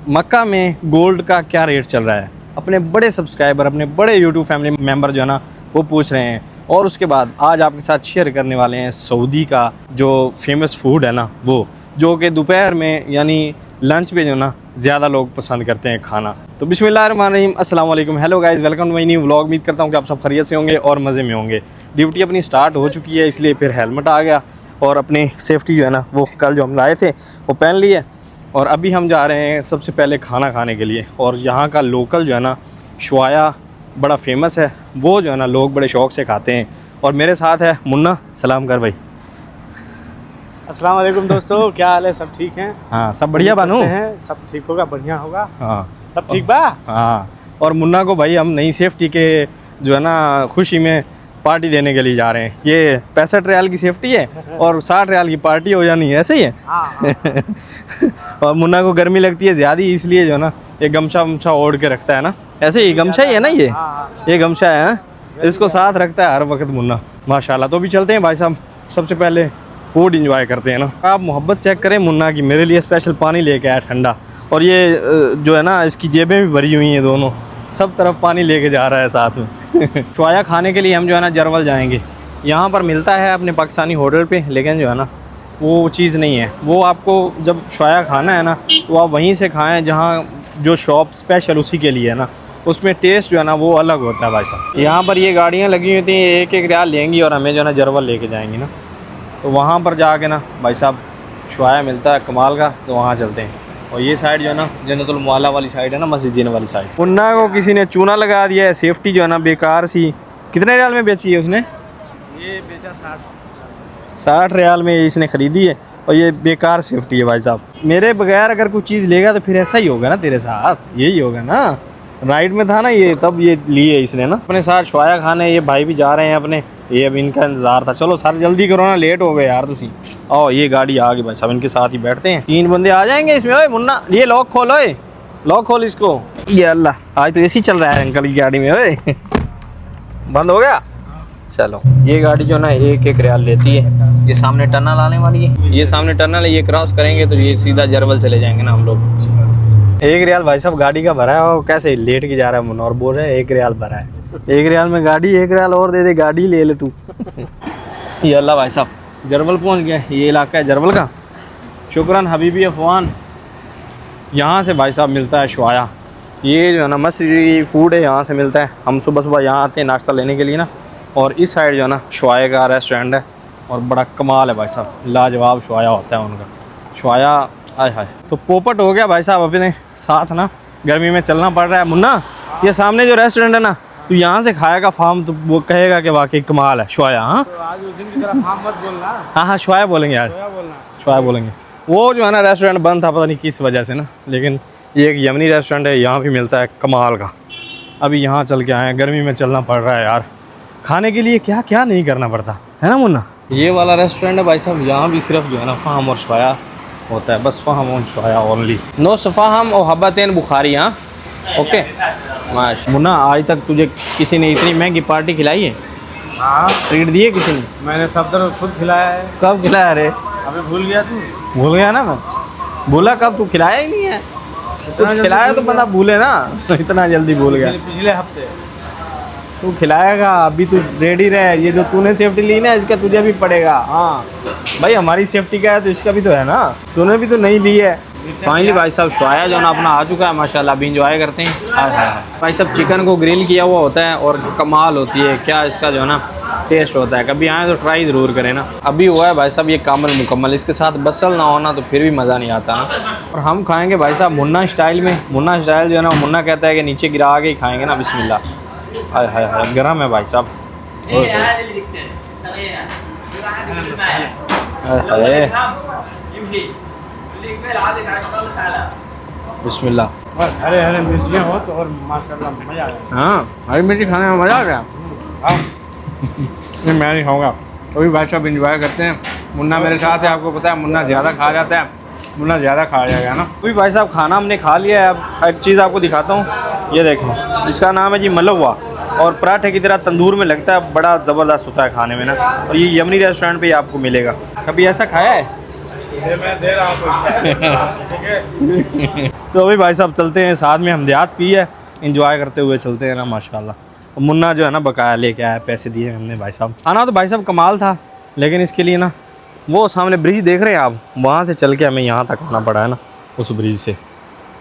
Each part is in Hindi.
मक्का में गोल्ड का क्या रेट चल रहा है, अपने बड़े सब्सक्राइबर, अपने बड़े यूट्यूब फैमिली मेम्बर जो है ना वो पूछ रहे हैं। और उसके बाद आज आपके साथ शेयर करने वाले हैं सऊदी का जो फेमस फूड है ना, वो जो कि दोपहर में यानी लंच पे जो ना ज़्यादा लोग पसंद करते हैं खाना। तो बिस्मिल्लाहिर्रहमानिर्रहीम, अस्सलाम वालेकुम, hello guys, welcome to my new vlog. उम्मीद करता हूँ कि आप सब खैरियत से होंगे और मज़े में होंगे। ड्यूटी अपनी स्टार्ट हो चुकी है, इसलिए फिर हेलमेट आ गया और अपनी सेफ्टी जो है ना वो कल जो हम लाए थे वो पहन ली है। और अभी हम जा रहे हैं सबसे पहले खाना खाने के लिए। और यहाँ का लोकल जो है ना शवाया बड़ा फेमस है, वो जो है ना लोग बड़े शौक़ से खाते हैं। और मेरे साथ है मुन्ना, सलाम कर भाई। अस्सलाम वालेकुम दोस्तों, क्या हाल है? सब ठीक हैं? हाँ सब बढ़िया बानू हैं, सब ठीक होगा, बढ़िया होगा। हाँ सब ठीक बा। हाँ, और मुन्ना को भाई हम नई सेफ्टी के जो है ना खुशी में पार्टी देने के लिए जा रहे हैं। ये 65 रियाल की सेफ्टी है और 60 रियाल की पार्टी हो जानी है, ऐसे ही है। हाँ। और मुन्ना को गर्मी लगती है ज़्यादा, इसलिए जो है ना ये गमछा वमछा ओढ़ के रखता है ना, ऐसे ही गमछा ही है ना ये गमछा है, हाँ? इसको साथ रखता है हर वक्त मुन्ना, माशाल्लाह। तो अभी चलते हैं भाई साहब, सबसे पहले फूड इंजॉय करते हैं ना। आप मोहब्बत चेक करें मुन्ना की, मेरे लिए स्पेशल पानी लेके आया ठंडा। और ये जो है ना इसकी जेबें भी भरी हुई हैं दोनों, सब तरफ पानी लेके जा रहा है साथ में। शवाया खाने के लिए हम जो है ना जरवल जाएंगे। यहाँ पर मिलता है अपने पाकिस्तानी होटल पे, लेकिन जो है ना वो चीज़ नहीं है। वो आपको जब शवाया खाना है ना तो आप वहीं से खाएं जहाँ जो शॉप स्पेशल उसी के लिए है ना, उसमें टेस्ट जो है ना वो अलग होता है भाई साहब। यहाँ पर ये गाड़ियाँ लगी हुई थी, एक एक रियाल लेंगी और हमें जो है ना जरवल लेके जाएंगी ना। तो वहाँ पर जाके ना भाई साहब शवाया मिलता है कमाल का, तो वहाँ चलते हैं। और ये साइड जो है ना जन्नतुल मुअल्ला वाली साइड है ना, मस्जिद जीने वाली साइड। मुन्ना को किसी ने चूना लगा दिया है, सेफ्टी जो है ना बेकार सी। कितने रियाल में बेची है उसने? ये बेचा 60 रियाल में इसने ख़रीदी है और ये बेकार सेफ्टी है भाई साहब। मेरे बगैर अगर कोई चीज़ लेगा तो फिर ऐसा ही होगा ना तेरे साथ, यही होगा ना। राइड में था ना ये, तब ये लिए इसने ना अपने साथ शवाया खाने। ये भाई भी जा रहे हैं अपने, ये अब इनका इंतज़ार था। चलो सर जल्दी करो ना, लेट हो गए यार तुसी। आओ ये गाड़ी आ गई भाई साहब, इनके साथ ही बैठते हैं। 3 बंदे आ जाएंगे इसमें। ओए मुन्ना ये लॉक खोल, ओए लॉक खोल इसको। ये अल्लाह, आज तो ऐसी चल रहा है अंकल की गाड़ी में। ओए बंद हो गया। चलो ये गाड़ी जो ना 1-1 रियाल लेती है। ये सामने टनल आने वाली है, ये सामने टनल है, ये क्रॉस करेंगे तो ये सीधा जरवल चले जाएंगे ना हम लोग। 1 रियाल भाई साहब गाड़ी का भरा है। और कैसे लेट के जा रहा है मुन्ना और बोल रहा है 1 रियाल भरा है। 1 रियाल में गाड़ी, 1 रियाल और दे दे, गाड़ी ले ले तू। ये अल्लाह भाई साहब जरवल पहुंच गया। ये इलाका है जरवल का। शुक्रन हबीबी अफवान। यहाँ से भाई साहब मिलता है शवाया। ये जो है ना मस्जिदी फूड है, यहाँ से मिलता है। हम सुबह सुबह यहाँ आते हैं नाश्ता लेने के लिए ना। और इस साइड जो है ना शवाया का रेस्टोरेंट है और बड़ा कमाल है भाई साहब, लाजवाब शवाया होता है उनका। शवाया आय हाय। तो पोपट हो गया भाई साहब अपने साथ ना, गर्मी में चलना पड़ रहा है। मुन्ना ये सामने जो रेस्टोरेंट है ना, तो यहाँ से खाएगा फार्म तो वो कहेगा कि वाकई कमाल है शवाया। हाँ तो आज उस दिन की तरह फार्म मत बोलना। हाँ शवाया बोलेंगे यार, शवाया बोलेंगे। वो जो है ना रेस्टोरेंट बंद था, पता नहीं किस वजह से ना, लेकिन ये एक यमनी रेस्टोरेंट है, यहाँ भी मिलता है कमाल का। अभी यहाँ चल के आए हैं, गर्मी में चलना पड़ रहा है यार। खाने के लिए क्या क्या नहीं करना पड़ता है ना मुन्ना। ये वाला रेस्टोरेंट है भाई साहब, यहाँ भी सिर्फ जो है ना फाहम और शवाया होता है, बस फाहम और शवाया ओनली, नो सफ़ाहम और हब्बतैन बुखारी। हाँ ओके माश। मुन्ना आज तक तुझे किसी ने इतनी महंगी पार्टी खिलाई है? हाँ ट्रीट दिए किसी ने? मैंने सब तरफ खुद खिलाया है। कब खिलाया रे? अबे भूल गया तू? भूल गया ना मैं, भूला कब? तू खिलाया ही नहीं है। कुछ खिलाया तो बंदा भूले ना, इतना जल्दी भूल गया। पिछले हफ्ते तू खिलाएगा, अभी तू रेडी रहे। ये जो तूने सेफ्टी ली ना इसका तुझे भी पड़ेगा। हाँ भाई हमारी सेफ्टी का है तो इसका भी तो है ना, तूने भी तो नहीं ली है। फाइनली भाई साहब शवाया जो है ना अपना आ चुका है माशाल्लाह, अभी इंजॉय करते हैं। हाय हाय भाई साहब चिकन को ग्रिल किया हुआ होता है और कमाल होती है, क्या इसका जो है ना टेस्ट होता है। कभी आए तो ट्राई ज़रूर करें ना। अभी हुआ है भाई साहब ये कामल मुकम्मल, इसके साथ बसल ना होना तो फिर भी मज़ा नहीं आता ना। और हम खाएँगे भाई साहब मुन्ना स्टाइल में। मुन्ना स्टाइल जो है ना, मुन्ना कहता है कि नीचे गिरा के ही खाएँगे ना, बिस्मिल्लाह। हाय हाय हाय गरम है भाई साहब। बिस्मिल्लाह। और हरे हरे मिर्चियाँ हो तो और माशाल्लाह मज़ा आ गया। हाँ हरी मिर्ची खाने में मज़ा आ गया। आओ नहीं मैं नहीं खाऊंगा, अभी भाई साहब इंजॉय करते हैं। मुन्ना मेरे साथ है, आपको पता है मुन्ना ज़्यादा खा जाता है, मुन्ना ज़्यादा खा जाएगा ना। अभी भाई साहब खाना हमने खा लिया है। अब एक चीज़ आपको दिखाता हूँ, ये देखें, इसका नाम है जी मलवा। और पराठे की तरह तंदूर में लगता है, बड़ा ज़बरदस्त होता है खाने में ना। और ये यमनी रेस्टोरेंट पे आपको मिलेगा। कभी ऐसा खाया है? मैं दे रहा हूँ पैसा, ठीक है। तो अभी भाई साहब चलते हैं, साथ में हम देहात पी है, इंजॉय करते हुए चलते हैं ना माशाल्लाह। और मुन्ना जो है ना बकाया लेके आया, पैसे दिए हमने भाई साहब। आना तो भाई साहब कमाल था, लेकिन इसके लिए ना वो सामने ब्रिज देख रहे हैं आप, वहाँ से चल के हमें यहाँ तक आना पड़ा है ना, उस ब्रिज से।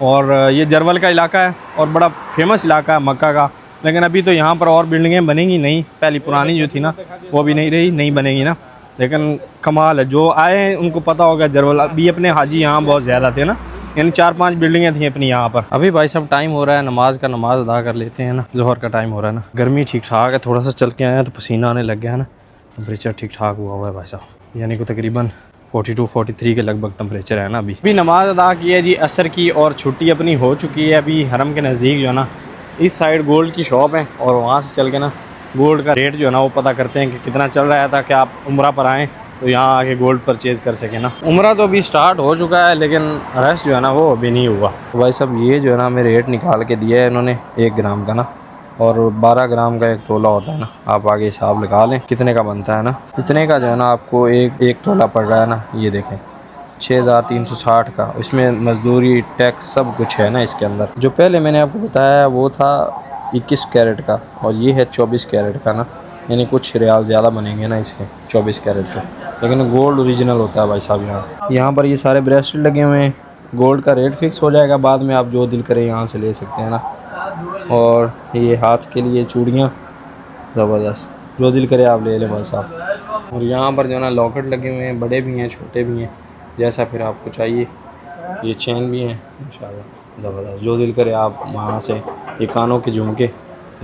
और ये जरवल का इलाका है और बड़ा फेमस इलाका है मक्का का। लेकिन अभी तो यहाँ पर और बिल्डिंगें बनेंगी नहीं, पहली पुरानी जो थी ना वो भी नहीं रही, नहीं बनेगी ना। लेकिन कमाल है, जो आए हैं उनको पता होगा जरवल। अभी अपने हाजी यहाँ बहुत ज़्यादा थे ना, यानी 4-5 बिल्डिंगें थी अपनी यहाँ पर। अभी भाई साहब टाइम हो रहा है नमाज का, नमाज अदा कर लेते हैं ना, जोहर का टाइम हो रहा है ना। गर्मी ठीक ठाक है, थोड़ा सा चल के आए हैं तो पसीना आने लग गया है ना। टेम्परेचर ठीक ठाक हुआ है भाई साहब, यानी कि तकरीबन 42-43 के लगभग टेम्परेचर है ना। अभी नमाज अदा की है जी असर की, और छुट्टी अपनी हो चुकी है। अभी हरम के नज़दीक जो है ना इस साइड गोल्ड की शॉप है, और वहाँ से चल के ना गोल्ड का रेट जो है ना वो पता करते हैं कि कितना चल रहा है, ताकि आप उम्रा पर आएँ तो यहाँ आके गोल्ड परचेज़ कर सकें ना। उम्रा तो अभी स्टार्ट हो चुका है, लेकिन रश जो है ना वो अभी नहीं हुआ। तो भाई साहब ये जो है ना हमें रेट निकाल के दिया है इन्होंने 1 ग्राम का ना, और 12 ग्राम का 1 तोला होता है ना। आप आगे हिसाब लगा लें कितने का बनता है ना। इतने का जो है ना आपको एक तोला पड़ रहा है ना, ये देखें 6360 का। इसमें मजदूरी टैक्स सब कुछ है ना इसके अंदर। जो पहले मैंने आपको बताया वो था 21 कैरेट का, और ये है 24 कैरेट का ना, यानी कुछ रियाल ज़्यादा बनेंगे ना इसके 24 कैरेट के। लेकिन गोल्ड ओरिजिनल होता है भाई साहब। यहाँ पर ये सारे ब्रेसलेट लगे हुए हैं, गोल्ड का रेट फिक्स हो जाएगा, बाद में आप जो दिल करें यहाँ से ले सकते हैं ना। और ये हाथ के लिए चूड़ियाँ ज़बरदस्त, जो दिल करे आप ले लें भाई साहब। और यहाँ पर जो है ना लॉकेट लगे हुए हैं, बड़े भी हैं छोटे भी हैं, जैसा फिर आपको चाहिए। ये चेन भी हैं इंशाल्लाह ज़बरदस्त, जो दिल करे आप वहाँ से। ये कानों के झुमके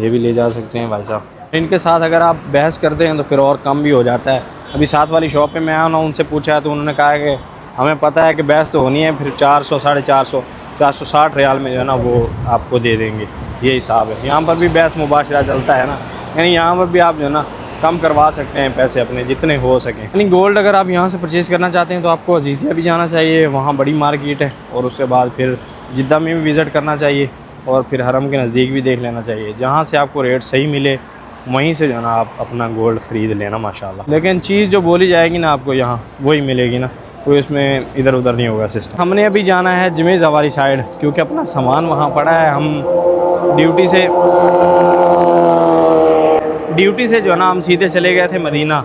ये भी ले जा सकते हैं भाई साहब। इनके साथ अगर आप बहस करते हैं तो फिर और कम भी हो जाता है। अभी साथ वाली शॉप पे मैं आया ना, उनसे पूछा तो उन्होंने कहा कि हमें पता है कि बहस तो होनी है, फिर 400 450 460 रियाल में जो है ना वो आपको दे देंगे, ये हिसाब है। यहाँ पर भी बहस मुबाशरा चलता है ना, यानी यहाँ पर भी आप जो है ना कम करवा सकते हैं पैसे अपने जितने हो सकें। यानी गोल्ड अगर आप यहाँ से परचेज़ करना चाहते हैं तो आपको अजीज़िया भी जाना चाहिए, वहाँ बड़ी मार्केट है, और उसके बाद फिर जिद्दा में भी विज़िट करना चाहिए, और फिर हरम के नज़दीक भी देख लेना चाहिए। जहाँ से आपको रेट सही मिले वहीं से जो है ना आप अपना गोल्ड ख़रीद लेना माशाल्लाह। लेकिन चीज़ जो बोली जाएगी ना आपको यहाँ वही मिलेगी ना, कोई इसमें इधर उधर नहीं होगा सिस्टम। हमने अभी जाना है जमेज़ा वाली साइड, क्योंकि अपना सामान वहाँ पड़ा है। हम ड्यूटी से जो है ना हम सीधे चले गए थे मदीना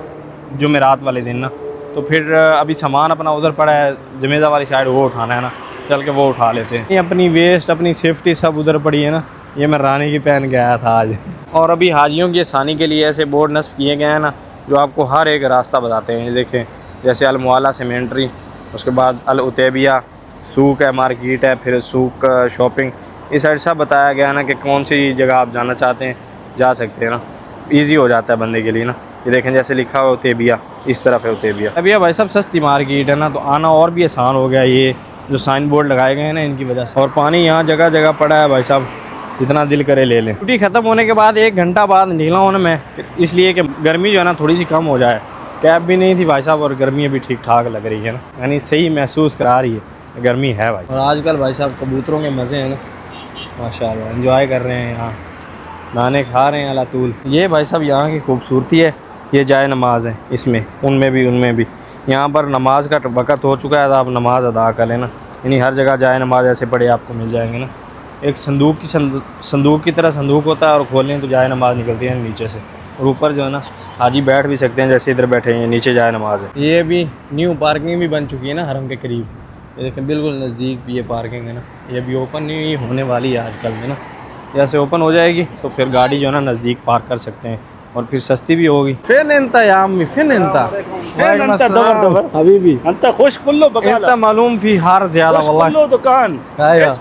जुमेरात वाले दिन ना, तो फिर अभी सामान अपना उधर पड़ा है जमेज़ा वाली साइड, वो उठाना है ना, चल के वो उठा लेते हैं। ये अपनी वेस्ट अपनी सेफ्टी सब उधर पड़ी है ना। ये मैं रानी की पहन के आया था आज। और अभी हाजियों की आसानी के लिए ऐसे बोर्ड नस्ब किए गए हैं ना, जो आपको हर एक रास्ता बताते हैं। देखें जैसे अल-मुआला सेमेंट्री, उसके बाद अल-उतैबिया सूक है, मार्केट है, फिर सूक शॉपिंग, इस साइड सब बताया गया है ना कि कौन सी जगह आप जाना चाहते हैं जा सकते हैं ना, ईजी हो जाता है बंदे के लिए ना। ये देखें जैसे लिखा हुआ उतैबिया, इस तरफ है उतैबिया। अभी भाई सब सस्ती मार्केट है ना, तो आना और भी आसान हो गया ये जो साइन बोर्ड लगाए गए हैं ना इनकी वजह से। और पानी यहाँ जगह जगह पड़ा है भाई साहब, जितना दिल करे ले लें। ड्यूटी ख़त्म होने के बाद 1 घंटा बाद निकला हूँ ना मैं, इसलिए कि गर्मी जो है ना थोड़ी सी कम हो जाए। कैब भी नहीं थी भाई साहब, और गर्मी अभी ठीक ठाक लग रही है ना, यानी सही महसूस करा रही है, गर्मी है भाई। और आजकल भाई साहब कबूतरों के मज़े हैं ना माशाल्लाह, एंजॉय कर रहे हैं यहाँ, दाने खा रहे हैं अलातूल। ये भाई साहब यहाँ की खूबसूरती है। ये जाए नमाज है इसमें, उनमें भी यहाँ पर नमाज का वक़्त हो चुका है, तो आप नमाज अदा कर लेना। यानी हर जगह जाए नमाज ऐसे पढ़े आपको मिल जाएंगे ना। एक संदूक की तरह संदूक होता है, और खोलें तो जाए नमाज निकलती है नीचे से, और ऊपर जो है ना हाजी बैठ भी सकते हैं, जैसे इधर बैठे हैं, नीचे जाए नमाज है। ये भी न्यू पार्किंग भी बन चुकी है ना हरम के करीब, ये देखें बिल्कुल नज़दीक भी ये पार्किंग है ना। ये भी ओपन नहीं होने वाली है आजकल में ना, जैसे ओपन हो जाएगी तो फिर गाड़ी जो है ना नज़दीक पार्क कर सकते हैं, और फिर सस्ती भी होगी। फिर इंता यामी फिर इंता हबीबी अंत खुश कुल्लो बकाला मालूम फी हार ज़्यादा कुल्लो दुकान अय्या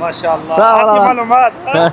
माशाल्लाह सारा- आती मालूमात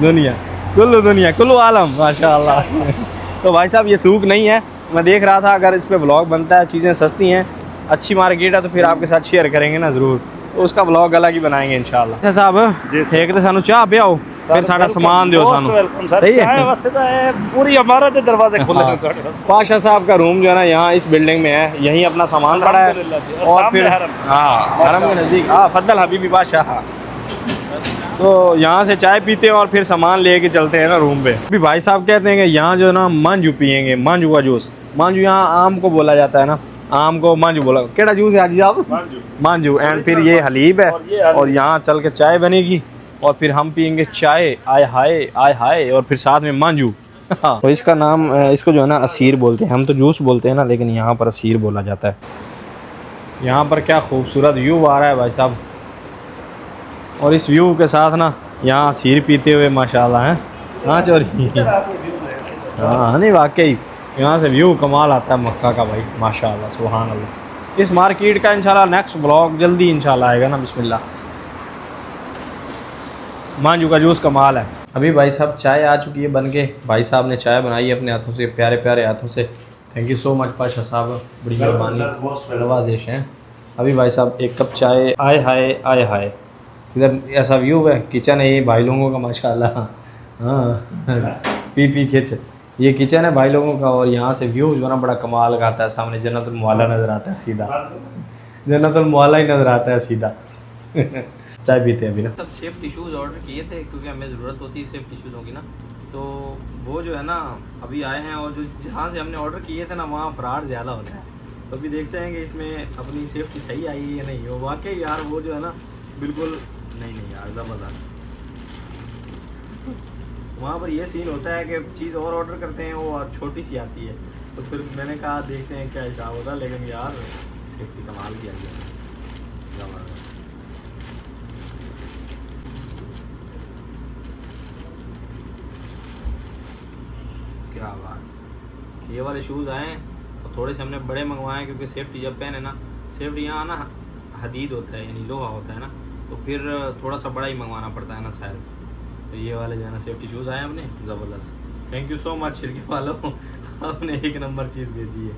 दुनिया कुल्लू आलम माशाल्लाह। तो भाई साहब ये सूक नहीं है, मैं देख रहा था अगर इस पे व्लॉग बनता है, चीज़ें सस्ती हैं, अच्छी मार्केट है, तो फिर आपके साथ शेयर करेंगे ना ज़रूर, तो उसका व्लॉग अलग ही बनाएंगे इंशाल्लाह। साहब जी सर। एक तो सानू चाह पियाओ फिर सारा सामान दियो सानू वेलकम सर सही चाय है वास्ते तो है पूरी इमारत के दरवाजे खुले हाँ। हैं ਤੁਹਾਡੇ ਵਾਸਤੇ। पाशा साहब का रूम जो है ना यहाँ इस बिल्डिंग में है, यहीं अपना सामान पड़ा है अल्हम्दुलिल्लाह जी, और और सामने फिर हरम। हाँ हरम के नज़दीक हाँ फद्दल हबीबी बादशाह हाँ। तो यहाँ से चाय पीते हैं और फिर सामान लेके चलते हैं ना रूम पे। अभी भाई साहब कहते हैं कि यहाँ जो है ना मांजू पियेंगे, मांजू का जूस। मांजू यहाँ आम को बोला जाता है ना, आम को मांजू बोला। केड़ा जूस है हाजी साहब? मांजू। मांजू। एंड फिर ये हलीब है और ये हलीब। और यहाँ चल के चाय बनेगी और फिर हम पियेंगे चाय। आय हाय और फिर साथ में मांजू। तो इसका नाम इसको जो है ना असीर बोलते हैं, हम तो जूस बोलते हैं ना, लेकिन यहाँ पर असीर बोला जाता है। यहाँ पर क्या खूबसूरत व्यू आ रहा है भाई साहब, और इस व्यू के साथ ना यहाँ असीर पीते हुए माशाल्लाह है। हाँ चोरी हाँ नहीं वाकई यहाँ से व्यू कमाल आता है मक्का का भाई माशाल्लाह सुभान अल्लाह। इस मार्केट का इंशाल्लाह नेक्स्ट ब्लॉग जल्दी इंशाल्लाह आएगा ना। बिस्मिल्लाह। मांजू का जूस कमाल है। अभी भाई साहब चाय आ चुकी है बन के, भाई साहब ने चाय बनाई है अपने हाथों से, प्यारे प्यारे हाथों से। Thank you so much Pasha साहब, बड़ी मेहरबानी नवाजिश हैं। अभी भाई साहब एक कप चाय। आय हाय इधर ऐसा व्यू है, किचन है ये भाई लोगों का माशाल्लाह। हाँ पी खिंच ये किचन है भाई लोगों का, और यहाँ से व्यू जो है ना बड़ा कमाल का आता है। सामने जन्नतुल मुअल्ला नज़र आता है सीधा, जन्नतुल मुअल्ला ही नज़र आता है सीधा। चाय पीते हैं अभी ना। तब सेफ्टी शूज़ ऑर्डर किए थे क्योंकि हमें ज़रूरत होती है सेफ्टी शूज़ों की ना, तो वो जो है ना अभी आए हैं, और जो जहाँ से हमने ऑर्डर किए थे ना वहाँ फ्रॉड ज़्यादा होता है। तो अभी देखते हैं कि इसमें अपनी सेफ्टी सही आई है या नहीं। वो वाकई यार वो जो है ना बिल्कुल नहीं यार ज़बरदस्त। वहाँ पर ये सीन होता है कि चीज़ और ऑर्डर करते हैं वो छोटी सी आती है, तो फिर मैंने कहा देखते हैं क्या हिसाब होता है, लेकिन यार सेफ्टी कमाल की आई है ज़बरदस्त। क्या बात। ये वाले शूज़ आए हैं और थोड़े से हमने बड़े मंगवाए हैं क्योंकि सेफ्टी जब पहने ना, सेफ्टी यहाँ ना हदीद होता है यानी लोहा होता है ना, तो फिर थोड़ा सा बड़ा ही मंगवाना पड़ता है ना साइज़। तो ये वाले जो है ना सेफ्टी शूज़ आए हमने ज़बरदस्त। Thank you so much Shirke वालों, आपने एक नंबर चीज़ भेजी है।